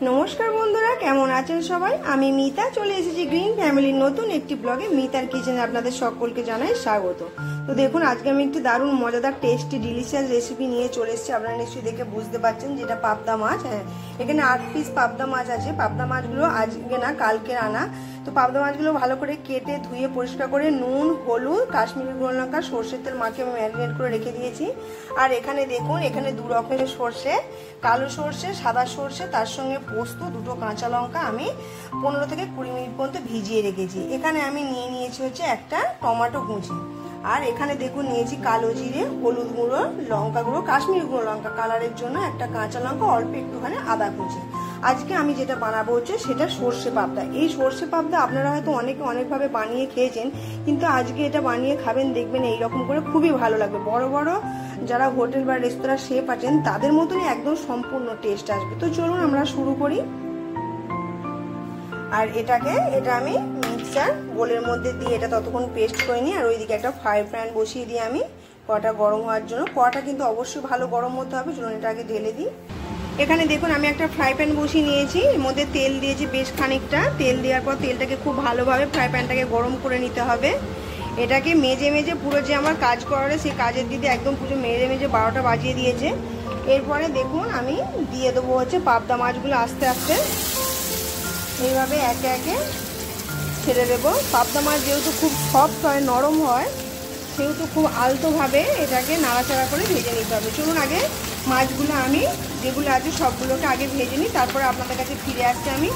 নমস্কার বন্ধুরা, কেমন আছেন সবাই? আমি মিতা চলে এসেছি গ্রিন ফ্যামিলির নতুন একটি ব্লগে। মিতার কিচেনে আপনাদের সকলকে জানাই স্বাগত। তো দেখুন, আজকে আমি একটি দারুণ মজাদার টেস্টি ডিলিশিয়াস রেসিপি নিয়ে চলে এসেছি। আপনারা নিশ্চয়ই দেখে বুঝতে পারছেন যেটা পাবদা মাছ। হ্যাঁ, এখানে 8 পিস পাবদা মাছ আছে। পাবদা মাছগুলো আজকে না কালকে আনা। তো পাবদা মাছগুলো ভালো করে কেটে ধুয়ে পরিষ্কার করে নুন, হলুদ, কাশ্মীরি গুঁড়ো লঙ্কা, সর্ষের তেল মাখিয়ে আমি ম্যারিনেট করে রেখে দিয়েছি। আর এখানে দেখুন, এখানে 2 রকমের সর্ষে, কালো সর্ষে, সাদা সর্ষে, তার সঙ্গে পোস্ত, 2টো কাঁচা লঙ্কা আমি 15 থেকে 20 মিনিট পর্যন্ত ভিজিয়ে রেখেছি। এখানে আমি নিয়েছি হচ্ছে একটা টমেটো কুচি। আর এখানে দেখুন নিয়েছি কালো জিরে, হলুদ গুঁড়ো, লঙ্কা গুঁড়ো, কাশ্মীরি গুঁড়ো লঙ্কা কালারের জন্য, একটা কাঁচা লঙ্কা, অল্প একটুখানি আদা কুচি। আজকে আমি যেটা বানাবো হচ্ছে সেটা সর্ষে পাবদা। এই সর্ষে পাবদা আপনারা হয়তো অনেকভাবে বানিয়ে খেয়েছেন, কিন্তু আজকে এটা বানিয়ে খাবেন, দেখবেন এইরকম করে খুবই ভালো লাগবে। বড় বড় যারা হোটেল বা রেস্তোরাঁ শেফ আছেন তাদের মতনই একদম সম্পূর্ণ টেস্ট আসবে। তো চলুন আমরা শুরু করি। আর এটা আমি মিক্সার বোলের মধ্যে দিয়ে এটা ততক্ষণ পেস্ট করে নিই। আর ওইদিকে একটা ফ্রাই প্যান বসিয়ে দিই আমি কড়াটা গরম হওয়ার জন্য। কড়াটা কিন্তু অবশ্যই ভালো গরম হতে হবে। চলুন এটা আগে ঢেলে দিই। এখানে দেখুন আমি একটা ফ্রাই প্যান বসিয়ে নিয়েছি, এর মধ্যে তেল দিয়েছি বেশ খানিকটা। তেল দেওয়ার পর তেলটাকে খুব ভালোভাবে ফ্রাই প্যানটাকে গরম করে নিতে হবে। এটাকে মেজে পুরো যে আমার কাজ করারে সেই কাজের দিদি একদম পুরো মেজে 12টা বাজিয়ে দিয়েছে। এরপরে দেখুন আমি দিয়ে দেবো হচ্ছে পাবদা মাছগুলো আস্তে আস্তে এইভাবে একে একে ছেড়ে দেবো। পাবদা মাছ যেহেতু খুব সফট হয়, নরম হয়, সেহেতু খুব আলতোভাবে এটাকে নাড়াচাড়া করে ভেজে নিতে হবে। চলুন আগে মাছগুলো আমি যেগুলো আছে সবগুলোকে আগে ভেজে নিই, তারপরে আপনাদের কাছে ফিরে আসছি আমি।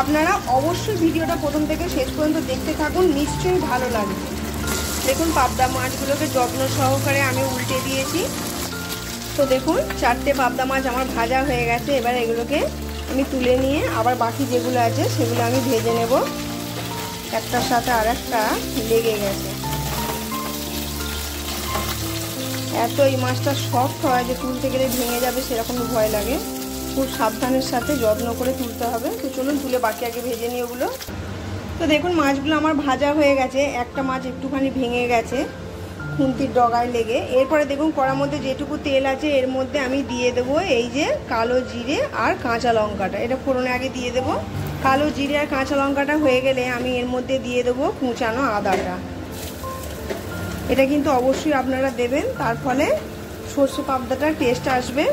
আপনারা অবশ্যই ভিডিওটা প্রথম থেকে শেষ পর্যন্ত দেখতে থাকুন, নিশ্চয়ই ভালো লাগবে। দেখুন পাবদা মাছগুলোকে যত্ন সহকারে আমি উল্টে দিয়েছি। তো দেখুন 4টে পাবদা মাছ আমার ভাজা হয়ে গেছে। এবার এগুলোকে আমি তুলে নিয়ে আবার বাকি যেগুলো আছে সেগুলো আমি ভেজে নেব। একটার সাথে আর একটা লেগে গেছে। এত এই মাছটা সফট হয় যে তুলতে গেলে ভেঙে যাবে সেরকম ভয় লাগে। খুব সাবধানের সাথে যত্ন করে তুলতে হবে। তো চলুন তুলে বাকি আগে ভেজে নিই ওগুলো। তো দেখুন মাছগুলো আমার ভাজা হয়ে গেছে। একটা মাছ একটুখানি ভেঙে গেছে খুন্তির ডগায় লেগে। এরপরে দেখুন কড়ার মধ্যে যেটুকু তেল আছে এর মধ্যে আমি দিয়ে দেবো এই যে কালো জিরে আর কাঁচা লঙ্কাটা। এটা ফোড়নে আগে দিয়ে দেবো। কালো জিরে আর কাঁচা লঙ্কাটা হয়ে গেলে আমি এর মধ্যে দিয়ে দেবো কুচানো আদাটা। এটা কিন্তু অবশ্যই আপনারা দেবেন, তার ফলে সর্ষে পাবদাটার টেস্ট আসবে।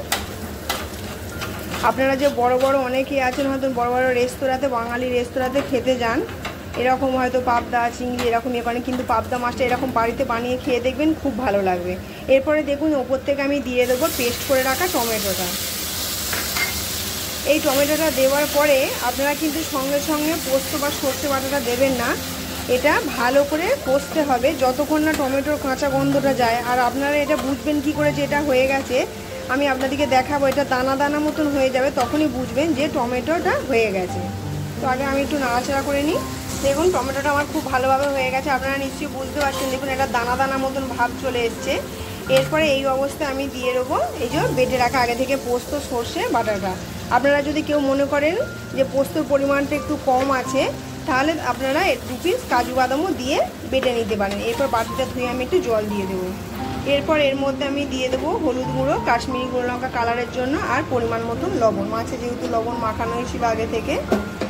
আপনারা যে বড় অনেকেই আছেন হয়তো বড় রেস্তোরাঁতে, বাঙালি রেস্তোরাঁতে খেতে যান, এরকম হয়তো পাবদা চিংড়ি এরকম ইয়ে করেন, কিন্তু পাবদা মাছটা এরকম বাড়িতে বানিয়ে খেয়ে দেখবেন, খুব ভালো লাগবে। এরপরে দেখুন ওপর থেকে আমি দিয়ে দেবো পেস্ট করে রাখা টমেটোটা। এই টমেটোটা দেওয়ার পরে আপনারা কিন্তু সঙ্গে সঙ্গে পোস্ত বা সর্ষে বাটাটা দেবেন না। এটা ভালো করে কষতে হবে যতক্ষণ না টমেটোর কাঁচা গন্ধটা যায়। আর আপনারা এটা বুঝবেন কি করে যে এটা হয়ে গেছে, আমি আপনাদেরকে দেখাবো। এটা দানা দানা মতন হয়ে যাবে, তখনই বুঝবেন যে টমেটোটা হয়ে গেছে। তো আগে আমি একটু নাড়াচাড়া করে নিই। দেখুন টমেটোটা আমার খুব ভালোভাবে হয়ে গেছে, আপনারা নিশ্চয়ই বুঝতে পারছেন। দেখুন এটা দানা দানা মতন ভাব চলে এসছে। এরপরে এই অবস্থায় আমি দিয়ে দেবো এই যে বেটে রাখা আগে থেকে পোস্ত সর্ষে বাটাটা। আপনারা যদি কেউ মনে করেন যে পোস্তর পরিমাণটা একটু কম আছে, তাহলে আপনারা 2 পিস কাজু বাদামও দিয়ে বেটে নিতে পারেন। এরপর বাটিটা ধুয়ে আমি একটু জল দিয়ে দেবো। এরপর এর মধ্যে আমি দিয়ে দেবো হলুদ গুঁড়ো, কাশ্মীরি গুঁড়ো লঙ্কা কালারের জন্য, আর পরিমাণ মতন লবণ। মাছে যেহেতু লবণ মাখানো হয়েছিল আগে থেকে।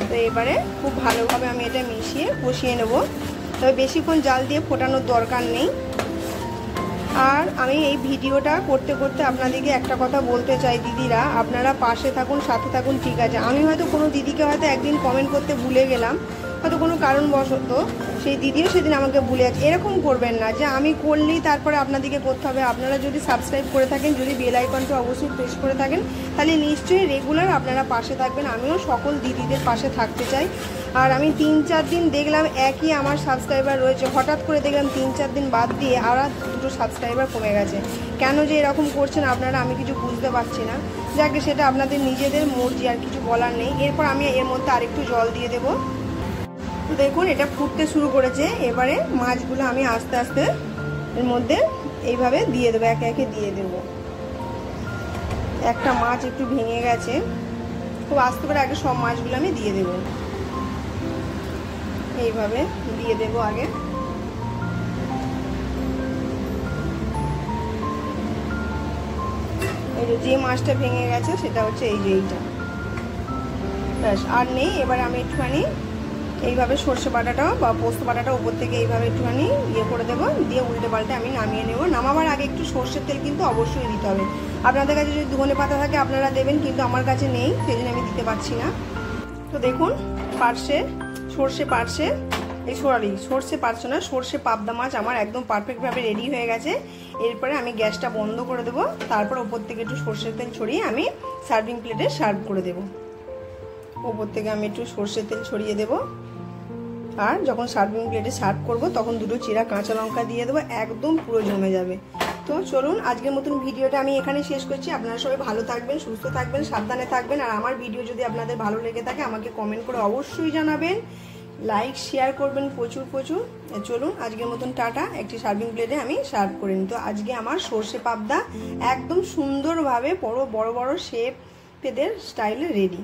তো এবারে খুব ভালোভাবে আমি এটা মিশিয়ে কষিয়ে নেব। তবে বেশিক্ষণ জাল দিয়ে ফোটানোর দরকার নেই। আর আমি এই ভিডিওটা করতে করতে আপনাদেরকে একটা কথা বলতে চাই, দিদিরা আপনারা পাশে থাকুন, সাথে থাকুন, ঠিক আছে। আমি হয়তো কোনো দিদিকে হয়তো একদিন কমেন্ট করতে ভুলে গেলাম, হয়তো কোনো কারণবশত সেই দিদিও সেদিন আমাকে ভুলে যাচ্ছে। এরকম করবেন না যে আমি করলেই তারপরে আপনাদেরকে করতে হবে। আপনারা যদি সাবস্ক্রাইব করে থাকেন, যদি বেল আইকনটা অবশ্যই প্রেস করে থাকেন, তাহলে নিশ্চয়ই রেগুলার আপনারা পাশে থাকবেন। আমিও সকল দিদিদের পাশে থাকতে চাই। আর আমি 3-4 দিন দেখলাম একই আমার সাবস্ক্রাইবার রয়েছে, হঠাৎ করে দেখলাম 3-4 দিন বাদ দিয়ে আর 2টো সাবস্ক্রাইবার কমে গেছে। কেন যে এরকম করছেন আপনারা, আমি কিছু বুঝতে পারছি না। যাকে সেটা আপনাদের নিজেদের মর্জি, আর কিছু বলার নেই। এরপর আমি এর মধ্যে আরেকটু জল দিয়ে দেবো। তো দেখুন এটা ফুটতে শুরু করেছে। এবারে মাছগুলো আমি আস্তে আস্তে এর মধ্যে এইভাবে দিয়ে দেবো, একে একে দিয়ে দেবো। একটা মাছ একটু ভেঙে গেছে, খুব আস্তে করে আগে সব মাছগুলো আমি দিয়ে দেবো। এইভাবে দিয়ে দেবো আগে। এই যে মাছটা ভেঙে গেছে সেটা হচ্ছে এই যে এইটা। ব্যাস আর নেই। এবারে আমি একটুখানি এইভাবে সর্ষে বাটাটা বা পোস্ত বাটাটা উপর থেকে এইভাবে একটুখানি ইয়ে করে দেবো, দিয়ে উল্টে পাল্টে আমি নামিয়ে নেব। নামাবার আগে একটু সর্ষের তেল কিন্তু অবশ্যই দিতে হবে। আপনাদের কাছে যদি ধনে পাতা থাকে আপনারা দেবেন, কিন্তু আমার কাছে নেই, সেই জন্য আমি দিতে পারছি না। তো দেখুন সর্ষে পারছে না, সর্ষে পাবদা মাছ আমার একদম পারফেক্টভাবে রেডি হয়ে গেছে। এরপরে আমি গ্যাসটা বন্ধ করে দেবো, তারপর ওপর থেকে একটু সর্ষের তেল ছড়িয়ে আমি সার্ভিং প্লেটে সার্ভ করে দেবো। ওপর থেকে আমি একটু সর্ষের তেল ছড়িয়ে দেবো, আর যখন সার্ভিং প্লেটে সার্ভ করবো তখন দুটো চিরা কাঁচা লঙ্কা দিয়ে দেবো, একদম পুরো জমে যাবে। তো চলুন আজকের মতন ভিডিওটা আমি এখানে শেষ করছি। আপনারা সবাই ভালো থাকবেন, সুস্থ থাকবেন, সাবধানে থাকবেন। আর আমার ভিডিও যদি আপনাদের ভালো লেগে থাকে আমাকে কমেন্ট করে অবশ্যই জানাবেন, লাইক শেয়ার করবেন প্রচুর। চলুন আজকের মতন টাটা। একটি সার্ভিং প্লেটে আমি সার্ভ করে নিই। তো আজকে আমার সর্ষে পাবদা একদম সুন্দরভাবে বড় বড় শেপ পেদের স্টাইলে রেডি।